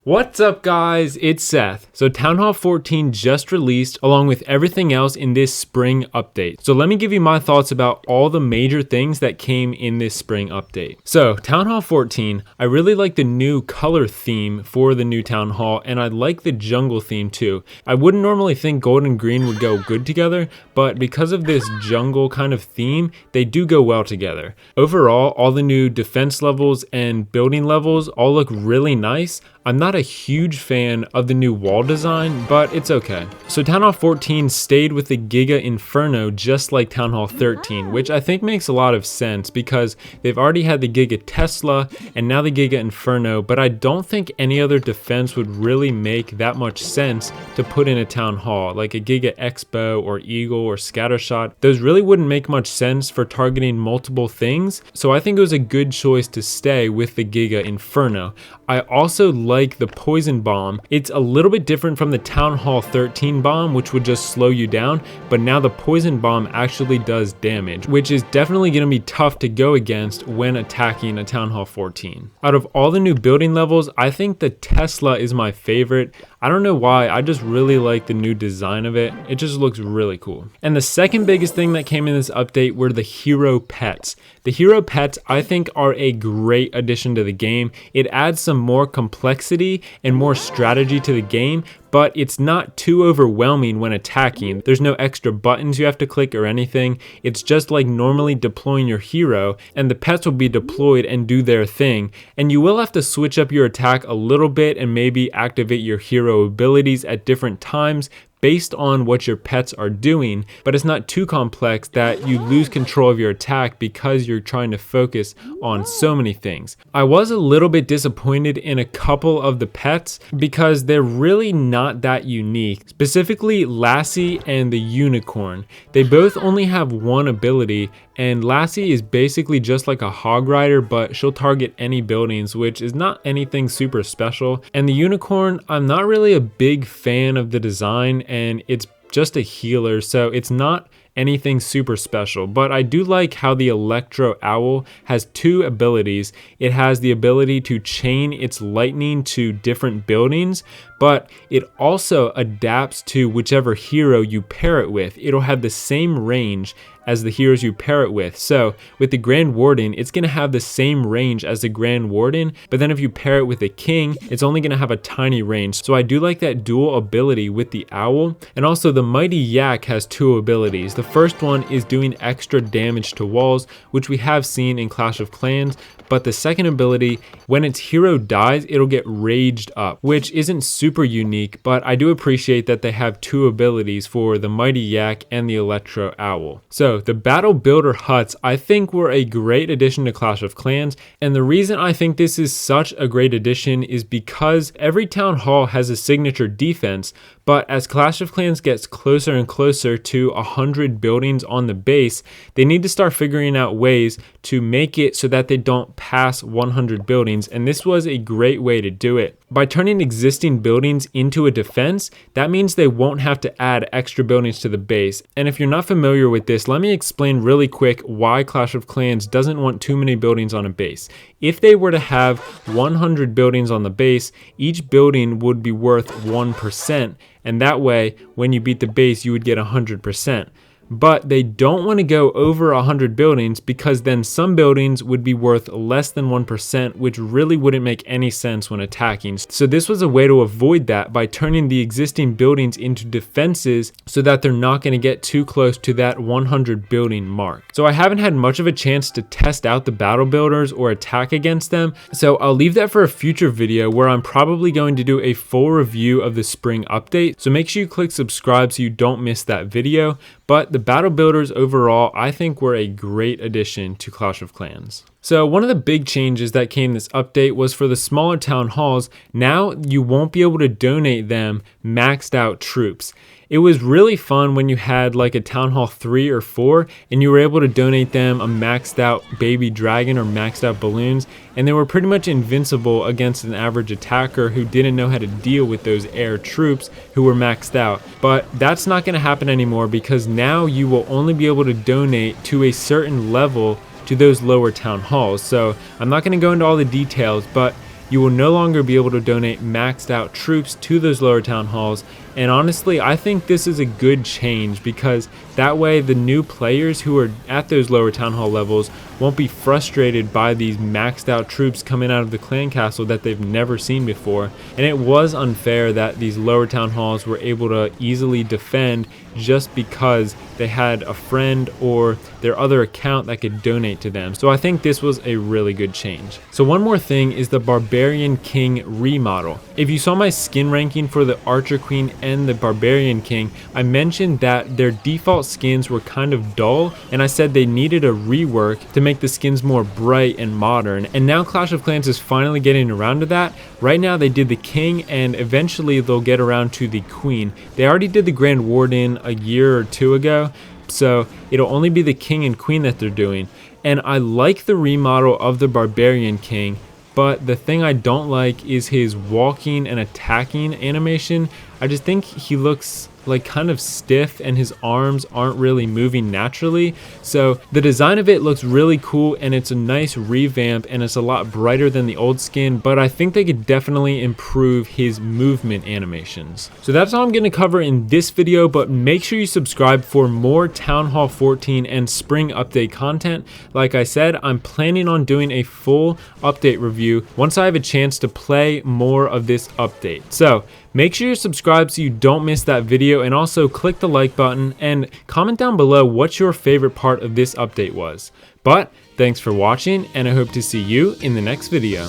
What's up guys, it's Seth. So Town Hall 14 just released along with everything else in this spring update. So let me give you my thoughts about all the major things that came in this spring update. So Town Hall 14, I really like the new color theme for the new Town Hall, and I like the jungle theme too. I wouldn't normally think gold and green would go good together, but because of this jungle kind of theme, they do go well together. Overall, all the new defense levels and building levels all look really nice. I'm not a huge fan of the new wall design, but it's okay. So Town Hall 14 stayed with the Giga Inferno just like Town Hall 13, which I think makes a lot of sense because they've already had the Giga Tesla and now the Giga Inferno, but I don't think any other defense would really make that much sense to put in a Town Hall, like a Giga Expo or Eagle or Scattershot. Those really wouldn't make much sense for targeting multiple things, so I think it was a good choice to stay with the Giga Inferno. I also like the Poison Bomb. It's a little bit different from the Town Hall 13 bomb, which would just slow you down, but now the Poison Bomb actually does damage, which is definitely going to be tough to go against when attacking a Town Hall 14. Out of all the new building levels, I think the Tesla is my favorite. I don't know why, I just really like the new design of it. It just looks really cool. And the second biggest thing that came in this update were the hero pets. The hero pets, I think, are a great addition to the game. It adds some more complexity and more strategy to the game, but it's not too overwhelming when attacking. There's no extra buttons you have to click or anything. It's just like normally deploying your hero, and the pets will be deployed and do their thing. And you will have to switch up your attack a little bit and maybe activate your hero abilities at different times based on what your pets are doing, but it's not too complex that you lose control of your attack because you're trying to focus on so many things. I was a little bit disappointed in a couple of the pets because they're really not that unique, specifically Lassie and the Unicorn. They both only have one ability, and Lassie is basically just like a hog rider, but she'll target any buildings, which is not anything super special. And the Unicorn, I'm not really a big fan of the design, and it's just a healer, so it's not anything super special, but I do like how the Electro Owl has two abilities. It has the ability to chain its lightning to different buildings, but it also adapts to whichever hero you pair it with. It'll have the same range as the heroes you pair it with. So with the Grand Warden, it's going to have the same range as the Grand Warden, but then if you pair it with a King, it's only going to have a tiny range. So I do like that dual ability with the Owl. And also the Mighty Yak has two abilities. The first one is doing extra damage to walls, which we have seen in Clash of Clans, but the second ability, when its hero dies, it'll get raged up, which isn't super unique, but I do appreciate that they have two abilities for the Mighty Yak and the Electro Owl. So the Battle Builder huts, I think, were a great addition to Clash of Clans, and the reason I think this is such a great addition is because every Town Hall has a signature defense, but as Clash of Clans gets closer and closer to 100 buildings on the base, they need to start figuring out ways to make it so that they don't pass 100 buildings, and this was a great way to do it. By turning existing buildings into a defense, that means they won't have to add extra buildings to the base. And if you're not familiar with this, let me explain really quick why Clash of Clans doesn't want too many buildings on a base. If they were to have 100 buildings on the base, each building would be worth 1%, and that way, when you beat the base, you would get 100%. But they don't want to go over 100 buildings because then some buildings would be worth less than 1%, which really wouldn't make any sense when attacking. So this was a way to avoid that by turning the existing buildings into defenses so that they're not going to get too close to that 100 building mark. So I haven't had much of a chance to test out the battle builders or attack against them, so I'll leave that for a future video where I'm probably going to do a full review of the spring update. So make sure you click subscribe so you don't miss that video. But the battle builders overall, I think, were a great addition to Clash of Clans. So one of the big changes that came this update was for the smaller town halls, now you won't be able to donate them maxed out troops. It was really fun when you had like a Town Hall 3 or 4 and you were able to donate them a maxed out baby dragon or maxed out balloons, and they were pretty much invincible against an average attacker who didn't know how to deal with those air troops who were maxed out. But that's not going to happen anymore because now you will only be able to donate to a certain level to those lower town halls. So I'm not going to go into all the details, but you will no longer be able to donate maxed out troops to those lower town halls. And honestly, I think this is a good change, because that way the new players who are at those lower town hall levels won't be frustrated by these maxed out troops coming out of the clan castle that they've never seen before. And it was unfair that these lower town halls were able to easily defend just because they had a friend or their other account that could donate to them. So I think this was a really good change. So one more thing is the Barbarian King remodel. If you saw my skin ranking for the Archer Queen and the Barbarian King, I mentioned that their default skins were kind of dull, and I said they needed a rework to make the skins more bright and modern. And now Clash of Clans is finally getting around to that. Right now they did the King, and eventually they'll get around to the Queen. They already did the Grand Warden a year or two ago, so it'll only be the King and Queen that they're doing. And I like the remodel of the Barbarian King, but the thing I don't like is his walking and attacking animation. I just think he looks like kind of stiff and his arms aren't really moving naturally. So the design of it looks really cool and it's a nice revamp and it's a lot brighter than the old skin, but I think they could definitely improve his movement animations. So that's all I'm going to cover in this video, but make sure you subscribe for more Town Hall 14 and spring update content. Like I said, I'm planning on doing a full update review once I have a chance to play more of this update. So make sure you're subscribed so you don't miss that video, and also click the like button and comment down below what your favorite part of this update was. But thanks for watching, and I hope to see you in the next video.